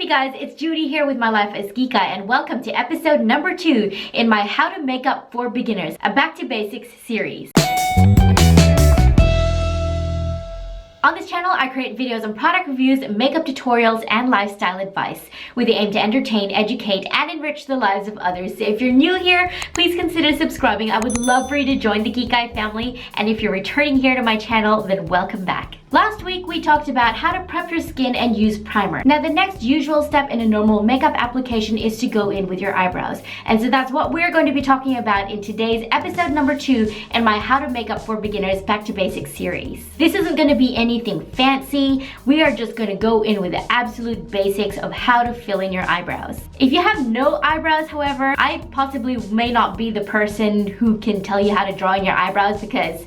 Hey guys, it's Judy here with my Life as Kikay, and welcome to episode number 2 in my How to Makeup for Beginners, a Back to Basics series. On this channel, I create videos on product reviews, makeup tutorials, and lifestyle advice with the aim to entertain, educate, and enrich the lives of others. So if you're new here, please consider subscribing. I would love for you to join the Kikay family, and if you're returning here to my channel, then welcome back. Last week, we talked about how to prep your skin and use primer. Now, the next usual step in a normal makeup application is to go in with your eyebrows. And so that's what we're going to be talking about in today's episode number 2 in my How to Makeup for Beginners Back to Basics series. This isn't going to be anything fancy. We are just going to go in with the absolute basics of how to fill in your eyebrows. If you have no eyebrows, however, I possibly may not be the person who can tell you how to draw in your eyebrows because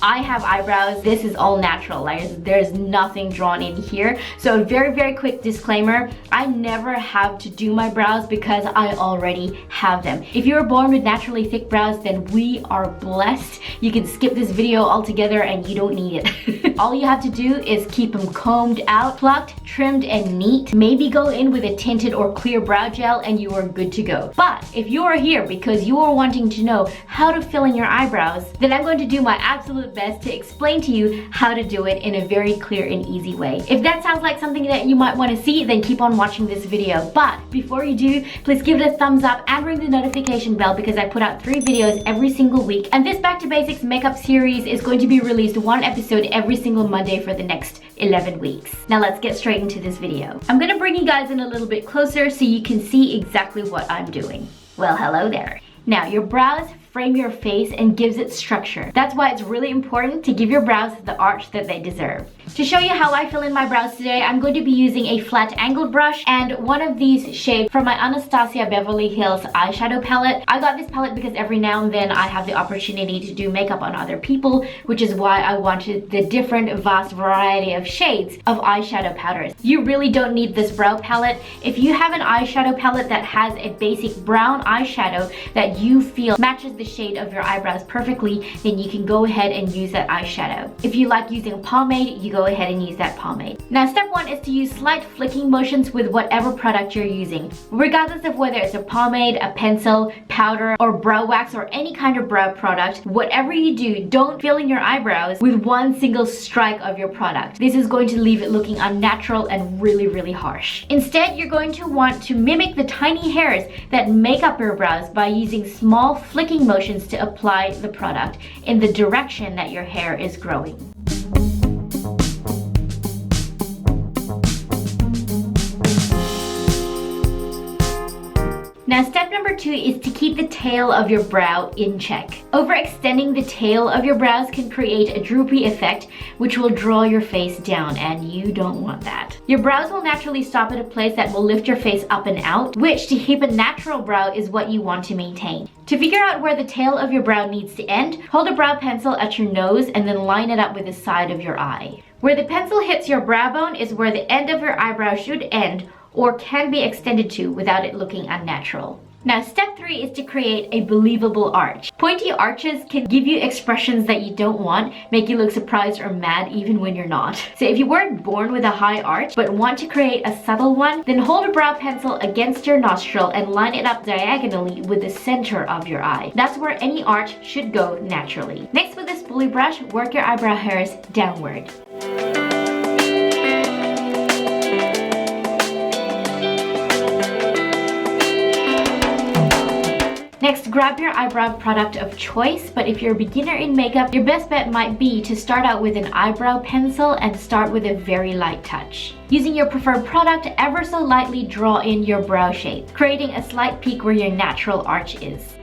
I have eyebrows. This is all natural. Like, there's nothing drawn in here. So a very quick disclaimer, I never have to do my brows because I already have them. If you were born with naturally thick brows, then we are blessed. You can skip this video altogether and you don't need it. All you have to do is keep them combed out, plucked, trimmed, and neat. Maybe go in with a tinted or clear brow gel and you are good to go. But if you are here because you are wanting to know how to fill in your eyebrows, then I'm going to do my absolute best to explain to you how to do it in a very clear and easy way. If that sounds like something that you might want to see, then keep on watching this video. But before you do, please give it a thumbs up and ring the notification bell because I put out 3 videos every single week. And this Back to Basics makeup series is going to be released 1 episode every single Monday for the next 11 weeks. Now let's get straight into this video. I'm gonna bring you guys in a little bit closer so you can see exactly what I'm doing. Well, hello there. Now, your brows frame your face and gives it structure. That's why it's really important to give your brows the arch that they deserve. To show you how I fill in my brows today, I'm going to be using a flat angled brush and one of these shades from my Anastasia Beverly Hills eyeshadow palette. I got this palette because every now and then I have the opportunity to do makeup on other people, which is why I wanted the different vast variety of shades of eyeshadow powders. You really don't need this brow palette. If you have an eyeshadow palette that has a basic brown eyeshadow that you feel matches the shade of your eyebrows perfectly, then you can go ahead and use that eyeshadow. If you like using pomade, you go ahead and use that pomade. Now, step 1 is to use slight flicking motions with whatever product you're using. Regardless of whether it's a pomade, a pencil, powder, or brow wax, or any kind of brow product, whatever you do, don't fill in your eyebrows with one single strike of your product. This is going to leave it looking unnatural and really harsh. Instead, you're going to want to mimic the tiny hairs that make up your brows by using small flicking motions to apply the product in the direction that your hair is growing. Now, step number 2 is to keep the tail of your brow in check. Overextending the tail of your brows can create a droopy effect, which will draw your face down, and you don't want that. Your brows will naturally stop at a place that will lift your face up and out, which to keep a natural brow is what you want to maintain. To figure out where the tail of your brow needs to end, hold a brow pencil at your nose and then line it up with the side of your eye. Where the pencil hits your brow bone is where the end of your eyebrow should end, or can be extended to without it looking unnatural. Now, step 3 is to create a believable arch. Pointy arches can give you expressions that you don't want, make you look surprised or mad even when you're not. So if you weren't born with a high arch but want to create a subtle one, then hold a brow pencil against your nostril and line it up diagonally with the center of your eye. That's where any arch should go naturally. Next, with a spoolie brush, work your eyebrow hairs downward. Next, grab your eyebrow product of choice, but if you're a beginner in makeup, your best bet might be to start out with an eyebrow pencil and start with a very light touch. Using your preferred product, ever so lightly draw in your brow shape, creating a slight peak where your natural arch is.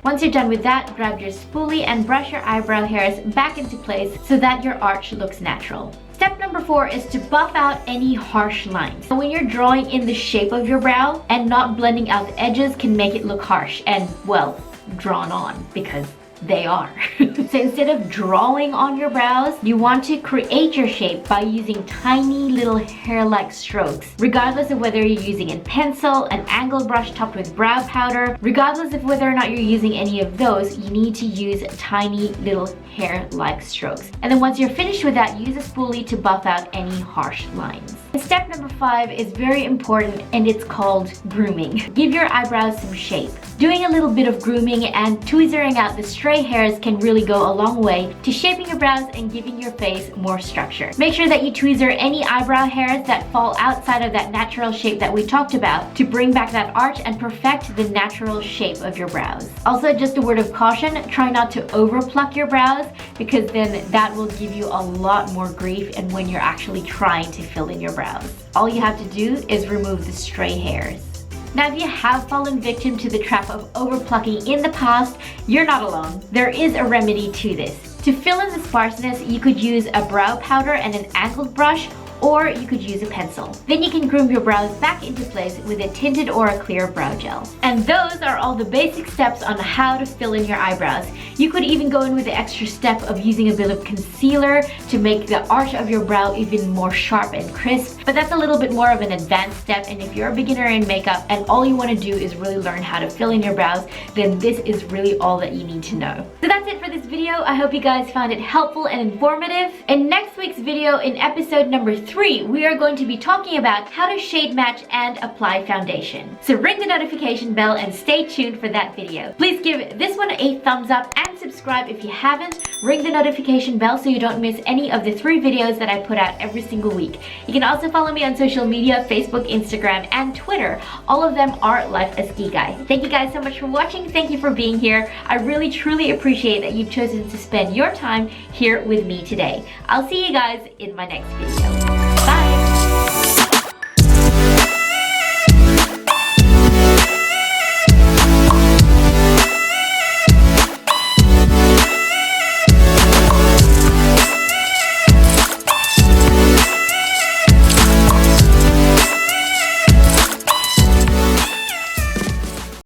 Once you're done with that, grab your spoolie and brush your eyebrow hairs back into place so that your arch looks natural. Step number 4 is to buff out any harsh lines. When you're drawing in the shape of your brow and not blending out the edges can make it look harsh and, well, drawn on because they are. So instead of drawing on your brows, you want to create your shape by using tiny little hair-like strokes. Regardless of whether you're using a pencil, an angled brush topped with brow powder, regardless of whether or not you're using any of those, you need to use tiny little hair-like strokes. And then once you're finished with that, use a spoolie to buff out any harsh lines. Step number 5 is very important, and it's called grooming. Give your eyebrows some shape. Doing a little bit of grooming and tweezering out the stray hairs can really go a long way to shaping your brows and giving your face more structure. Make sure that you tweezer any eyebrow hairs that fall outside of that natural shape that we talked about to bring back that arch and perfect the natural shape of your brows. Also, just a word of caution, try not to over pluck your brows, because then that will give you a lot more grief and when you're actually trying to fill in your brows. All you have to do is remove the stray hairs. Now, if you have fallen victim to the trap of overplucking in the past, you're not alone. There is a remedy to this. To fill in the sparseness, you could use a brow powder and an angled brush, or you could use a pencil. Then you can groom your brows back into place with a tinted or a clear brow gel. And those are all the basic steps on how to fill in your eyebrows. You could even go in with the extra step of using a bit of concealer to make the arch of your brow even more sharp and crisp, but that's a little bit more of an advanced step, and if you're a beginner in makeup and all you want to do is really learn how to fill in your brows, then this is really all that you need to know. So that's it for this video. I hope you guys found it helpful and informative. In next week's video, in episode number 3, we are going to be talking about how to shade match and apply foundation. So ring the notification bell and stay tuned for that video. Please give this one a thumbs up and subscribe if you haven't. Ring the notification bell so you don't miss any of the 3 videos that I put out every single week. You can also follow me on social media, Facebook, Instagram, and Twitter. All of them are lifeaskikay. Thank you guys so much for watching. Thank you for being here. I really truly appreciate that you've chosen to spend your time here with me today. I'll see you guys in my next video.